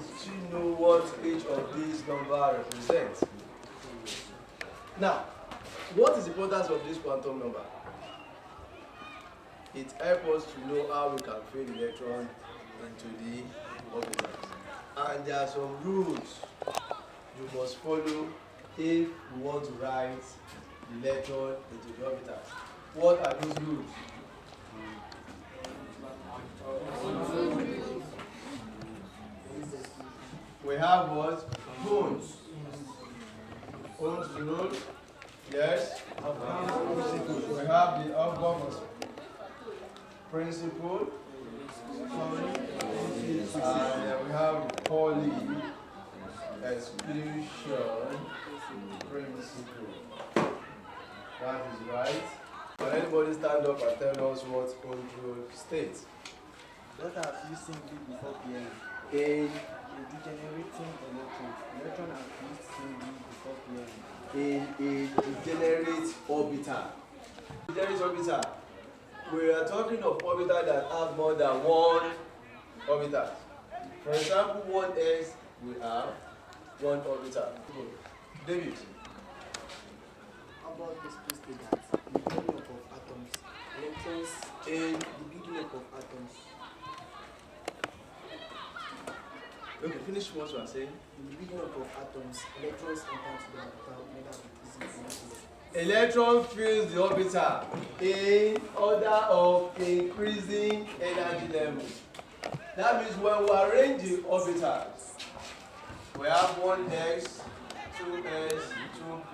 Do you know what each of these numbers represents? Now, what is the importance of this quantum number? It helps us to know how we can fit the electron into the orbitals. And there are some rules you must follow if you want to write the electron into the orbitals. What are those rules? We have what? Ohms. Ohms rule. Yes. We have the August principle. And we have the Pauli exclusion principle. That is right. Can anybody stand up and tell us what Ohms rule states? What have you seen before PM? In A degenerating electron. Electron have you seen before PM? a degenerate orbital. Degenerate orbital. We are talking of orbital that have more than one orbital. For example, 1s we have one orbital. David. How about this posted that the building up of atoms, electrons in the building up of atoms, Okay, finish what you are saying. in the building up of atoms, electrons enter to the orbital whenever it is Electron fills the orbital in order of increasing energy level. That means when we arrange the orbitals, we have 1s, 2s, 2p,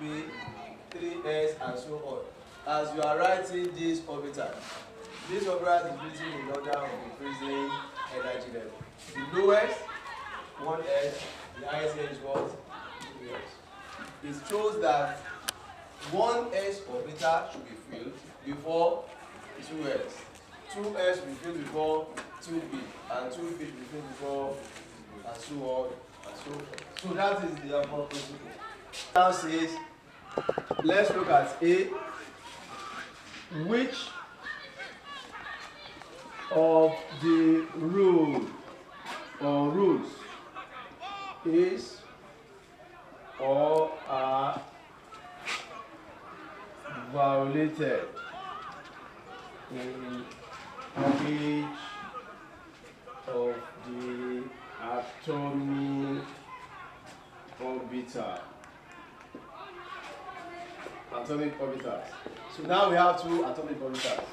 3s, and so on. As you are writing this orbital is written in order of increasing energy level. The lowest, 1s, the highest is what? 2s. It shows that 1s orbital should be filled before 2s. 2s will be filled before 2p, and 2p will be filled before, and so on, and so forth. So that is the above principle. Now says, let's look at A. Which of the rule or rules is or are violated in each of the atomic orbital. Atomic orbitals. So now we have two atomic orbitals.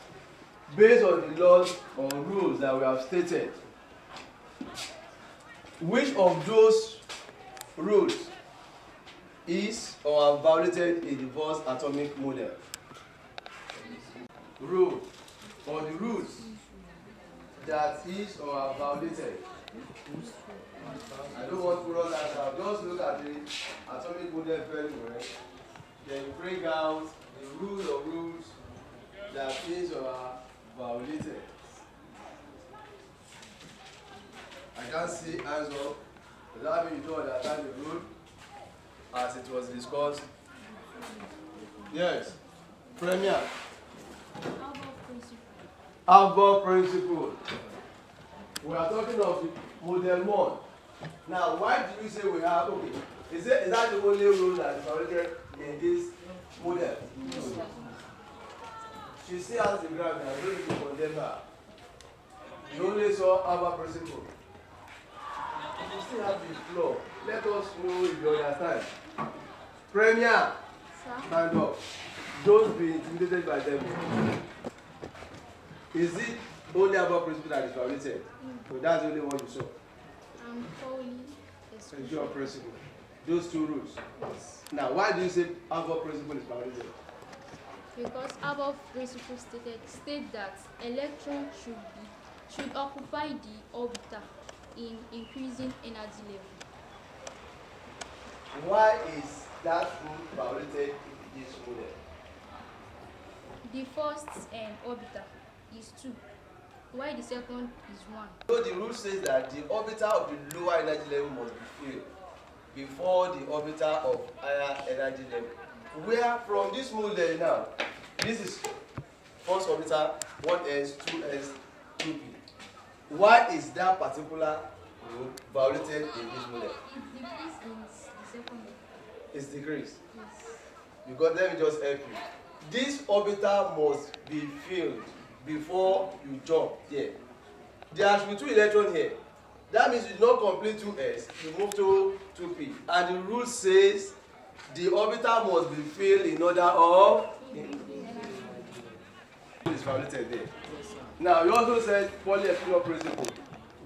Based on the laws or rules that we have stated, which of those rules is or are violated in the first atomic model? Rule or the rules that is or are violated. I don't want to run that out. Just look at the atomic model very well. Then you bring out the rules or rules that is or are violated. I can't see hands up. Does that mean you don't understand the rule as it was discussed? Yes. Premier. Above principle. We are talking of the model 1. Now, why do you say we have, okay, is that the only rule that is violated in this model? No. She still has the ground and I don't need to condemn her. You only saw above principle. You still have the flaw. Let us know if you understand. Premier, stand up. Don't be intimidated by them. Is it only above principle that is violated? So that's the only one you saw. It's your principle. Those two rules. Yes. Now, why do you say above principle is violated? Because above principle state that electron should occupy the orbital in increasing energy level. Why is that rule violated in this model? The first orbital is 2, while the second is 1. So the rule says that the orbital of the lower energy level must be filled before the orbital of higher energy level. Where from this model now, this is first orbital, 1s, 2s, 2p. Why is that particular group violated in this model? It decreases in the second one. It's decreased. Yes. Because let me just help you. This orbital must be filled before you jump there. There should be 2 electrons here. That means you do not complete 2s, you move to 2p. And the rule says the orbital must be filled in order of. It's violated there. Yes, sir. Now you also said poly-exclusion principle.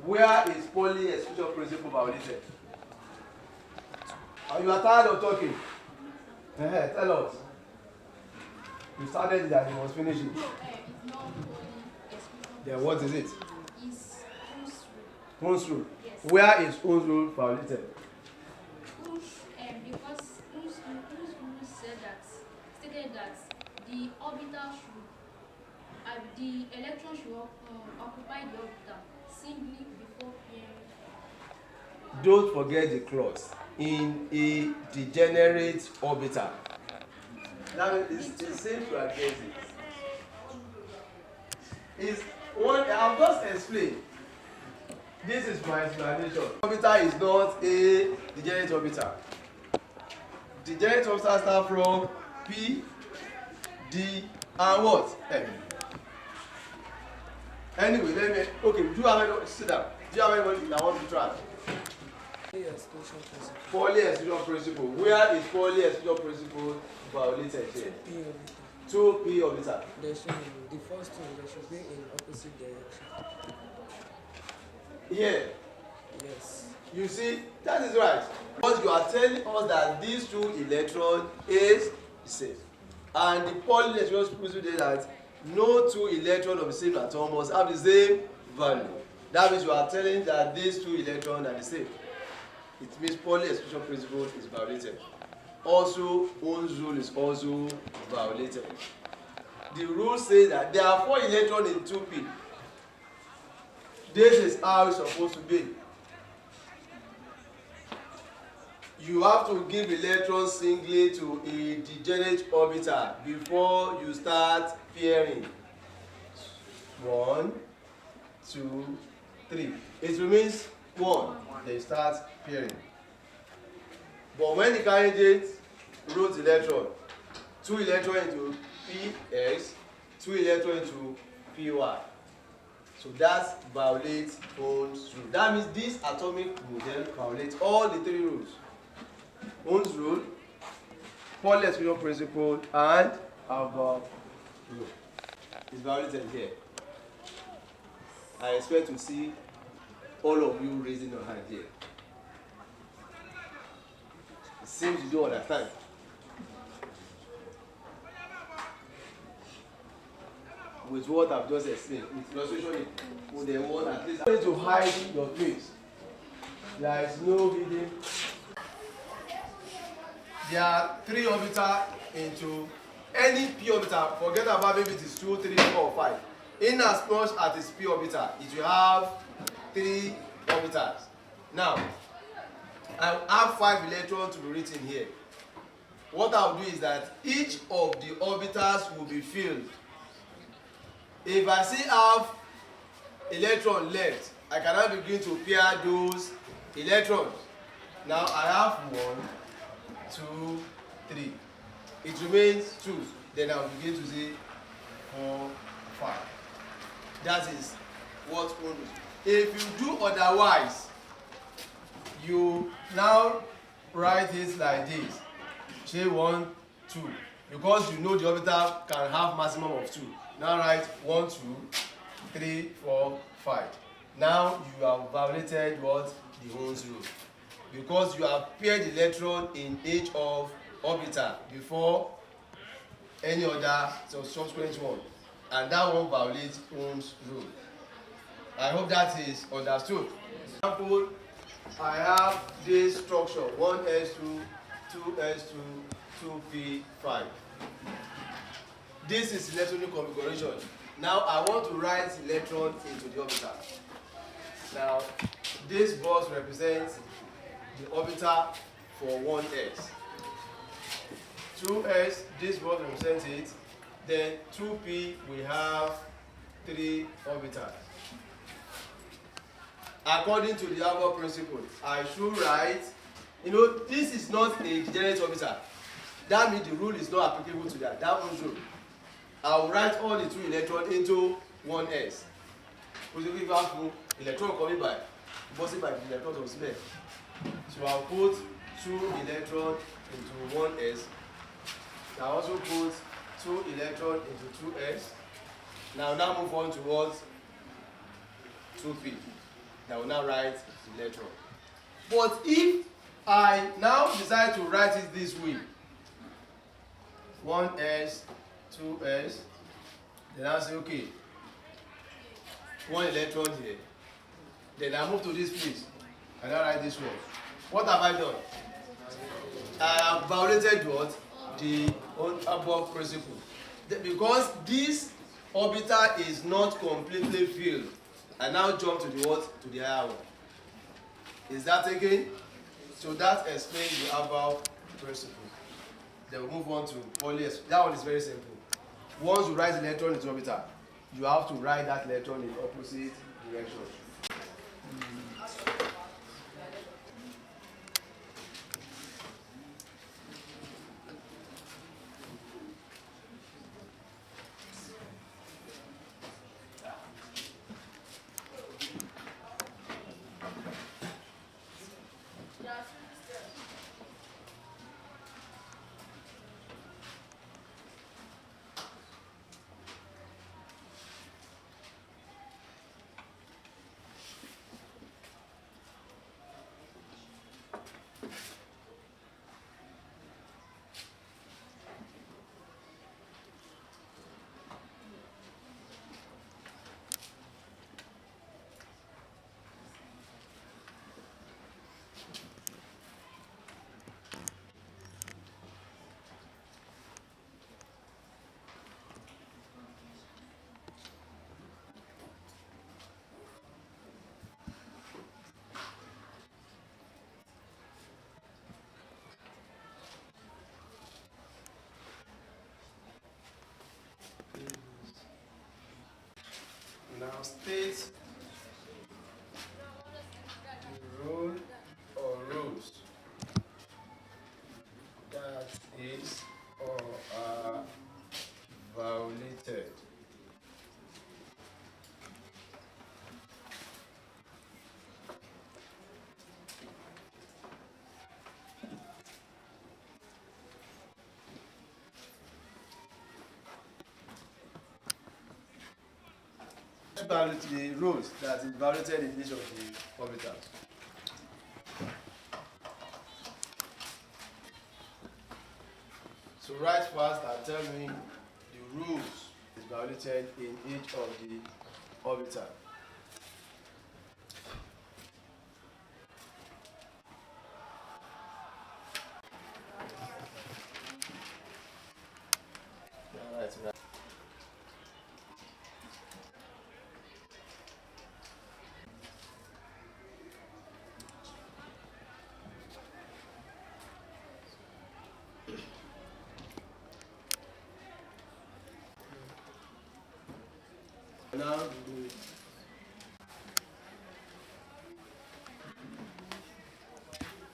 Where is poly-exclusion principle violated? And you are tired of talking. Tell us. You started it and you must finish it. It's not poly-exclusion. Then what is it? It's Hun's Hun's rule. Yes. Where is Hun's rule violated? Because Hun's rule stated that the orbital should, the electron should occupy the orbital simply before pairing. Don't forget the clause. In a degenerate orbital. Now it's the same to address it. Is one I've just explained. This is my explanation. Orbital is not a degenerate orbital. Degenerate orbital start from P, D, and what? M. Anyway, let me. Okay, do you have any? Sit down. Do you have anybody that wants to try? Poly-exclusion principle. Poly-exclusion principle. Where is poly-exclusion principle violated here? 2p orbital. There should be, the first one, there should be in opposite direction. Here, Yes. you see, that is right. Because you are telling us that these 2 electrons is safe. And the poly-exclusion principle is that no 2 electrons of the same atom must have the same value. That means you are telling that these 2 electrons are the same. It means poly-exclusion principle is violated. Also, Hun's rule is also violated. The rule says that there are 4 electrons in 2p. This is how it's supposed to be. You have to give electrons singly to a degenerate orbital before you start pairing. 1, 2, 3. It remains 1. They start pairing. But when the candidate wrote electron, 2 electrons into Px, 2 electrons into Py. So that violates Hun's rule. That means this atomic model violates all the 3 rules. Hun's rule, poly-exclusion principle, and above rule. It's violated here. I expect to see all of you raising your hand here. It seems you don't understand. With what I've just explained, with illustration, with the word at least. You need to hide your face. There is no hidden. There are 3 orbitals into any p orbital. Forget about maybe it is 2, 3, 4, or 5. In as much as its p orbital, it will have 3 orbitals. Now, I have 5 electrons to be written here. What I will do is that each of the orbitals will be filled. If I still have electron left, I can now begin to pair those electrons. Now I have 1, 2, 3. It remains 2. Then I will begin to say 4, 5. That is what one does. If you do otherwise, you now write it like this. Say 1, 2. Because you know the orbital can have maximum of 2. Now write 1, 2, 3, 4, 5. Now you have violated what? The Hun's rule. Because you have paired the electron in each of orbital before any other subsequent one. And that one violates Hun's rule. I hope that is understood. For example, I have this structure 1s2, 2s2, 2p5. This is electronic configuration. Now I want to write electron into the orbital. Now this box represents the orbital for 1s. 2s, this box represents it. Then 2p, we have 3 orbitals. according to the above principle, I should write, this is not a degenerate orbital. That means the rule is not applicable to that. That one rule. I will write all the 2 electrons into 1s. Because if you have electron coming by, possible by the electrons of spare. So I'll put 2 electrons into 1s. I also put 2 electrons into 2s. Now move on towards 2p. I will now write the electron. But if I now decide to write it this way, 1s, 2s, then I'll say, okay, 1 electron here. Then I move to this place and I write this one. What have I done? I have violated what? The above principle. Because this orbital is not completely filled. I now jump to the what? To the higher one. Is that again? So that explains the above principle. Then we move on to polyester. That one is very simple. Once you write the electron into orbital, you have to write that electron in opposite direction. Now state the rule or rules that is or are violated. The rules that is violated in each of the orbitals. So write fast and tell me the rules is violated in each of the orbitals. Right. Now do it.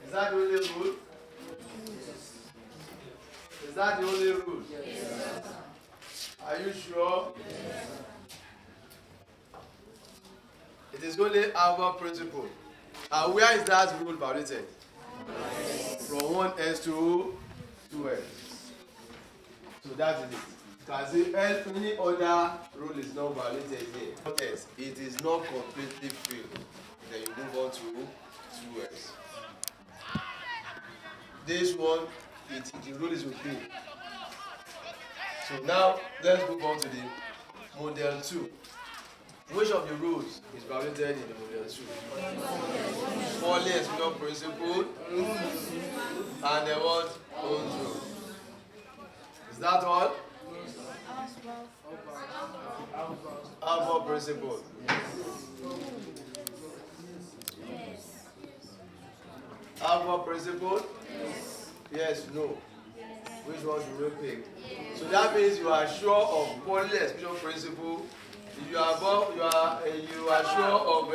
Is that the only rule? Is that the only rule? Yes. Are you sure? Yes. It is only our principle. And where is that rule violated? Yes. From 1s to 2s. So that is it. Can say any other rule is not violated here. Yes, it is not completely filled. Then you move on to 2s. This one, the rule is okay. So now let's move on to the model 2. Which of the rules is violated in the model 2? Polyester principle and the what? Own rule. Is that all? Alpha principle. Alpha principle? Yes, no. Which one should we pick? So that means you are sure of polyester principle You are sure of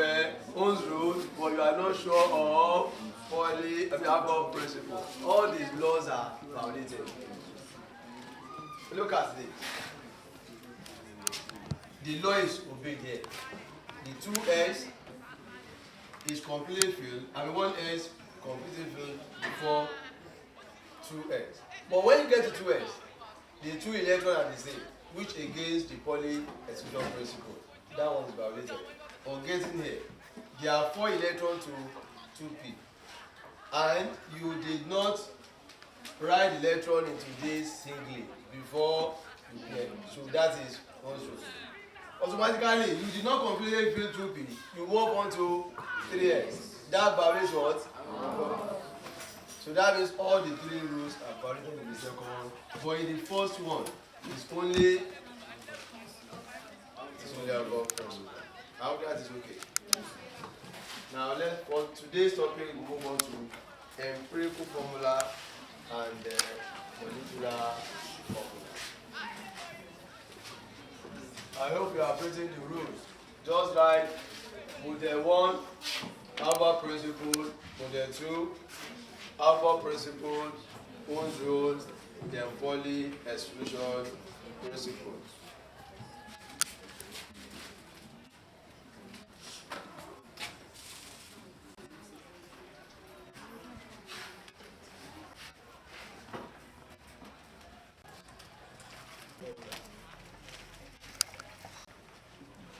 Ohm's rule, but you are not sure of above principle. All these laws are violated. Look at this. The law is obeyed here. The 2s is completely filled, and 1s completely filled before 2s. But when you get to 2s, the 2 electrons are the same, which against the Pauli exclusion principle. That one is violated. On getting here, there are 4 electrons to 2p, and you did not write the electron into this singly before you get. So that is also. Automatically, you did not completely fill 2p, you move on to 3s. That violates what? So that means all the 3 rules are violated in the second one. But in the first one, it's only above principle. I hope that is okay. Now for today's topic, we move on to empirical formula and molecular formula. I hope you are printing the rules. Just write model 1, alpha principle, model 2, alpha principle, Ohm's rules, then Pauli exclusion principle.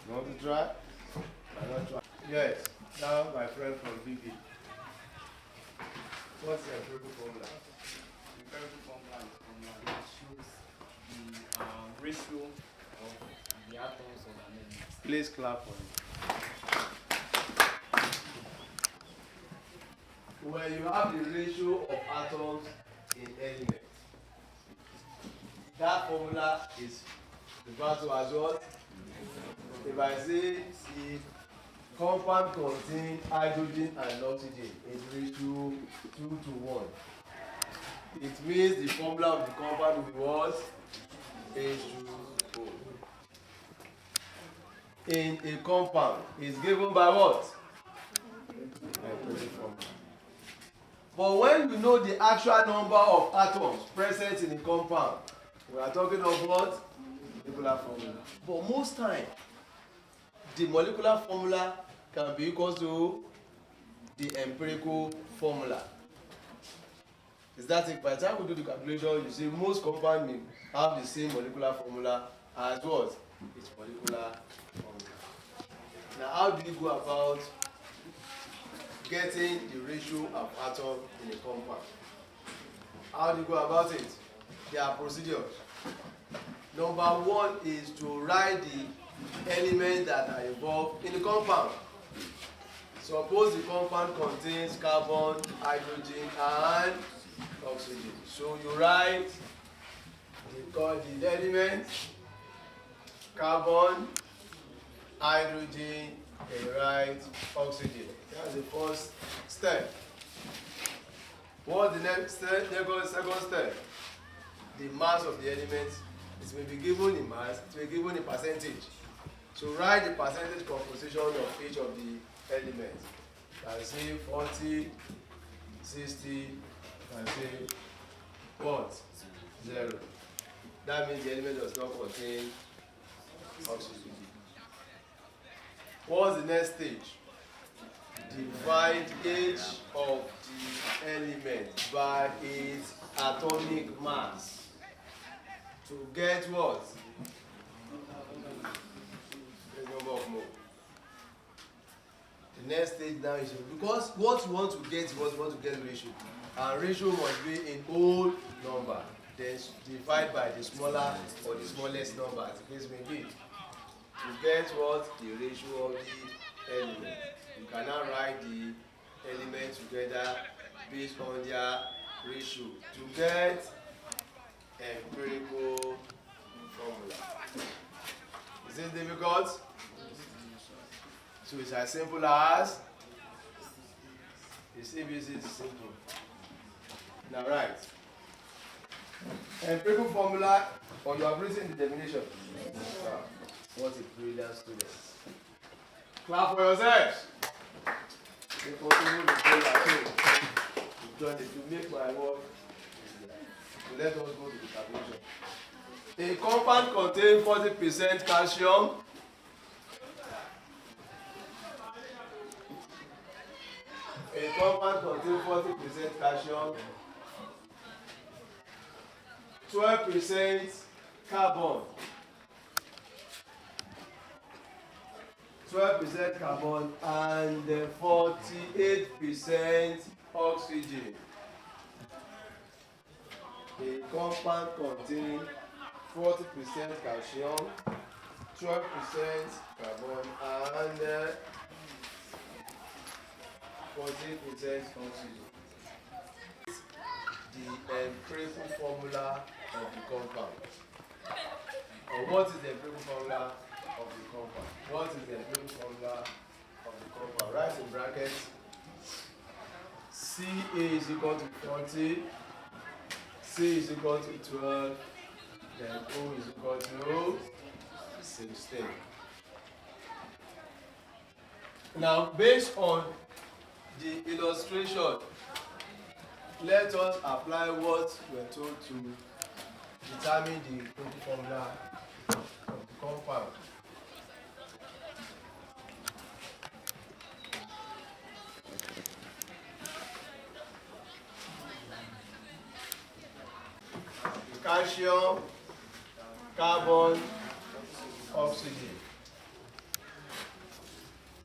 You want to try? I not try. Yes. Now my friend from VP. What's the empirical formula? The empirical formula is formula that shows the ratio of the atoms of an element. Please clap for me. Where you have the ratio of atoms in elements, that formula is referred to as what? If I say the compound contains hydrogen and oxygen in ratio 2 to 1, it means the formula of the compound will be what? H2O. In a compound is given by what? But when you know the actual number of atoms present in a compound, we are talking of what? Molecular formula. But most time, the molecular formula can be equal to the empirical formula. Is that it? By the time we do the calculation, you see most compounds may have the same molecular formula as what? Its molecular formula. Now, how do you go about getting the ratio of atoms in a compound? How do you go about it? There are procedures. Number 1 is to write the elements that are involved in the compound. Suppose the compound contains carbon, hydrogen, and oxygen. So you write the elements, carbon, hydrogen, and you write oxygen. That's the first step. What's the next step? Second step. The mass of the elements. It may be given in mass, it may be given in percentage. So write the percentage composition of each of the elements. I say 40, 60, I say what? 0. That means the element does not contain oxygen. What's the next stage? Divide each of the elements by its atomic mass to get what? The number of Mope. The next stage now is because what you want to get is what you want to get ratio. And ratio must be in whole number. Then divide by the smaller or the smallest number as the case may be. To get what? The ratio of the element. You cannot write the elements together based on their ratio to get empirical formula. Is it difficult? So it's as simple as this ABC is simple. Now write empirical formula, or you have written the definition. What a brilliant student. Clap for yourselves. They continue to play at home. John, if you make my work easier. So let us go to the calculation. A compound contains 40% calcium. A compound contains 40% calcium, 12% carbon, 12% carbon, and 48% oxygen. A compound contains 40% calcium, 12% carbon, and 48% oxygen. The empirical formula of the compound. Or what is the empirical formula of the compound? What is the empirical formula of the compound? Write in brackets. Ca is equal to 40, C is equal to 12, then O is equal to 16. Now, based on the illustration, let us apply what we are told to determine the empirical formula of the compound. Calcium, carbon, oxygen.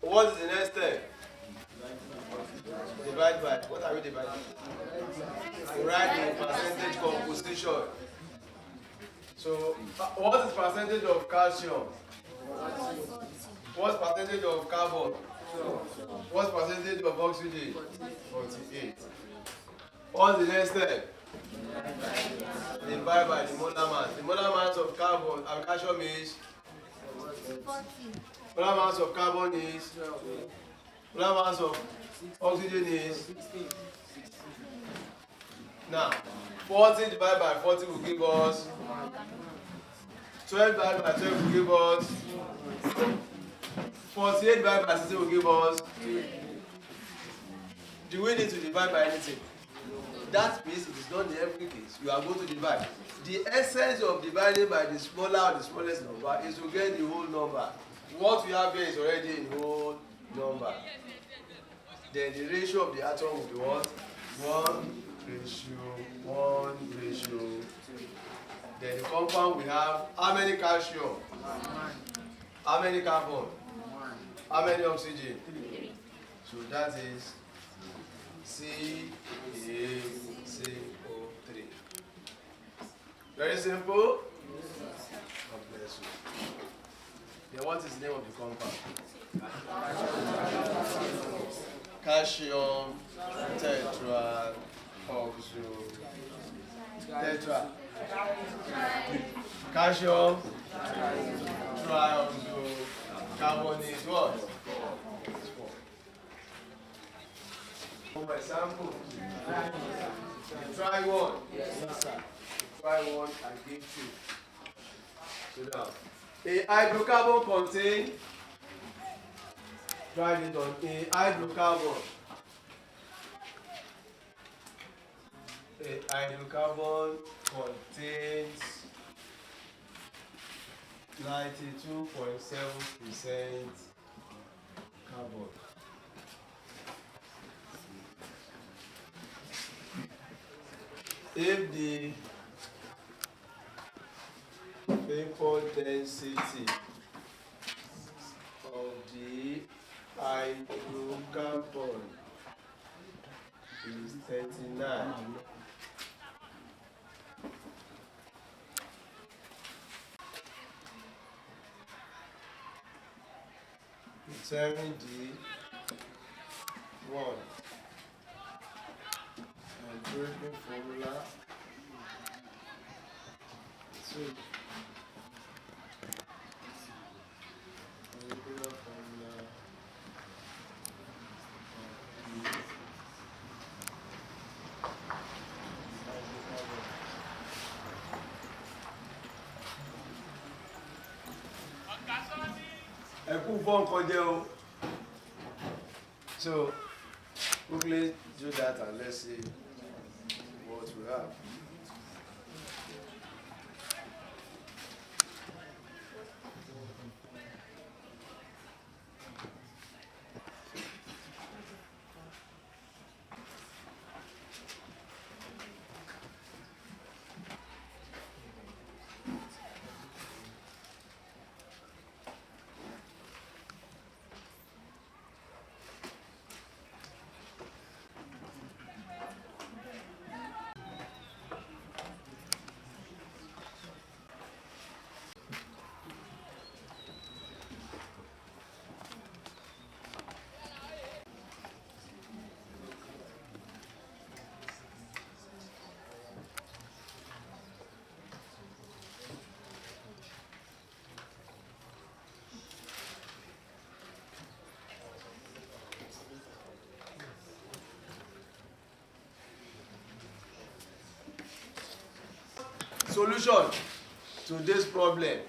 What is the next step? Divide by. What are we dividing? Write the percentage composition. So, what is percentage of calcium? What's percentage of carbon? What's percentage of oxygen? 48. What's the next step? Divide by the molar mass. The molar mass of carbon and calcium is 40. molar mass of carbon is molar mass of oxygen is now 40 divided by 40 will give us 12 divided by 12 will give us 48 divided by 60 will give us. Do we need to divide by anything? That means it is not in every case. You are going to divide. The essence of dividing by the smaller or the smallest number is to get the whole number. What we have here is already in whole number. Then the ratio of the atom will be what? 1:1:2. Then the compound we have how many calcium? How many carbon? How many oxygen? So that is CaCO3. Very simple. God bless you. Then what is the name of the compound? Calcium tetra oxo tetra. Calcium trioxo carbonate what? For example, try one. Yes, sir. Try one and give two. So now, a hydrocarbon contains. Try it on a hydrocarbon. A hydrocarbon contains 92.7% carbon. If the vapor density of the hydrocarbon is 39, determine the one empirical formula 2. Empirical formula of So quickly do that and let's see what we have. Solution to this problem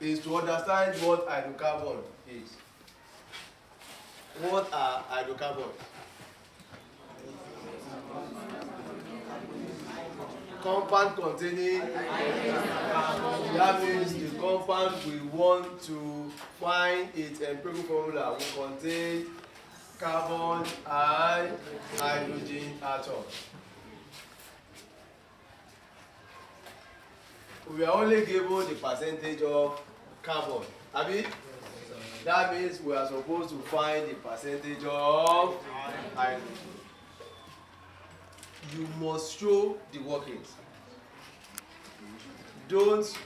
is to understand what hydrocarbon is. What are hydrocarbons? Compound containing, that means the compound we want to find its empirical formula will contain carbon and hydrogen atoms. We are only given the percentage of carbon. Abi? That means we are supposed to find the percentage of hydrogen. You must show the workings. Don't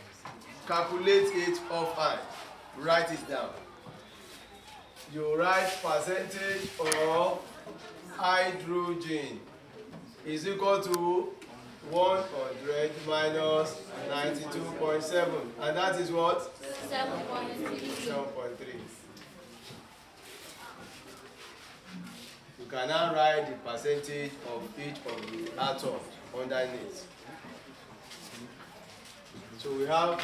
calculate it offhand. Write it down. You write percentage of hydrogen is equal to 100 minus 92.7, and that is what? 7.3. You can now write the percentage of each of the atoms underneath. So we have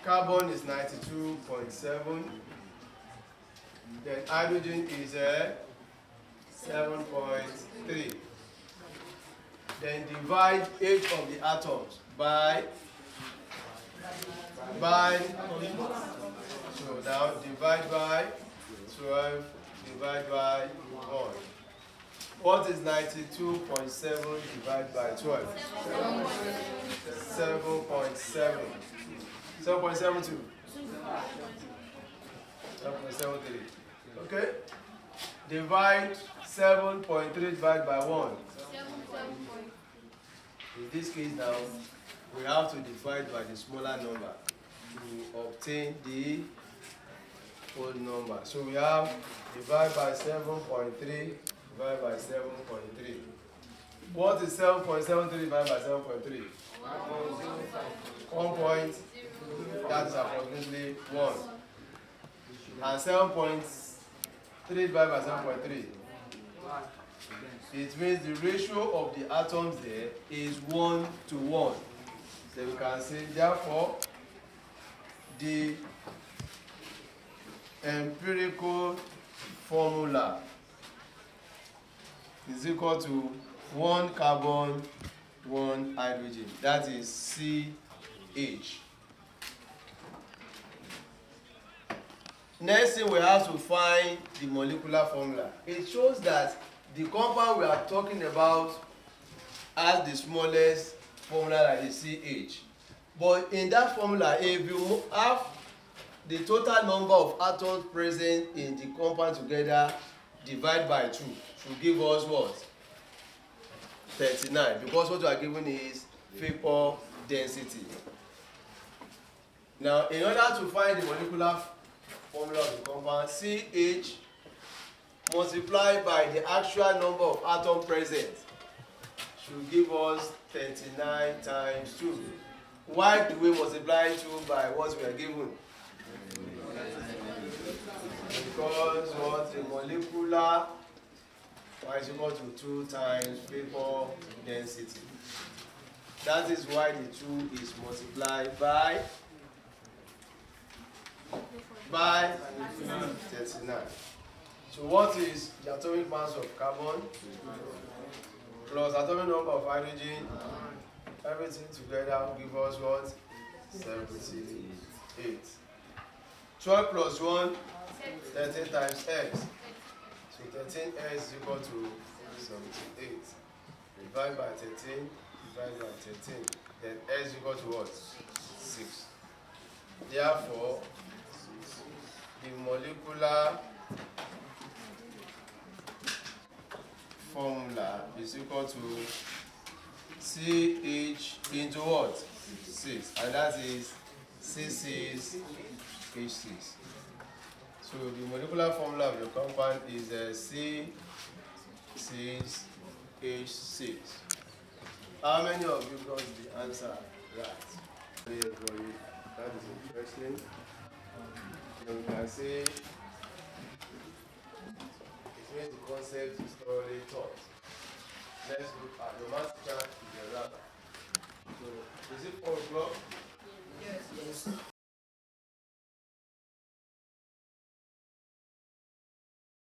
carbon is 92.7, then hydrogen is 7.3. Then divide each of the atoms by so now divide by 12, divide by 1. What is 92.7 divided by 12? 7.7. 7.72. 7.73. Okay? Divide 7.3 divided by 1. In this case now, we have to divide by the smaller number to obtain the whole number. So we have divide by 7.3 divided by 7.3. What is 7.73 divided by 7.3? 1 point. That is approximately 1. And 7.3 divided by 7.3. It means the ratio of the atoms there is 1 to 1. So we can say, therefore, the empirical formula is equal to 1 carbon, 1 hydrogen. That is CH. Next thing we have to find the molecular formula. It shows that the compound we are talking about has the smallest formula, that is CH. But in that formula, if you have the total number of atoms present in the compound together, divide by 2, should give us what? 39. Because what we are given is vapor density. Now, in order to find the molecular formula of the compound, CH multiplied by the actual number of atoms present should give us 39 times 2. Why do we multiply 2 by what we are given? Because what the molecular is equal to 2 times vapor density. That is why the 2 is multiplied by by 39. So what is the atomic mass of carbon plus atomic number of hydrogen? Everything together will give us what? 78. 12 plus 1, 13 times x. So 13x is equal to 78. Divide by 13, divide by 13. Then x is equal to what? 6. Therefore, the molecular formula is equal to CH into what? 6. And that is C6H6. So the molecular formula of the compound is C6H6. How many of you got the answer right? That is interesting. So we can say it means the concept is thoroughly taught. Let's look at the master in the lab. So is it 4 o'clock?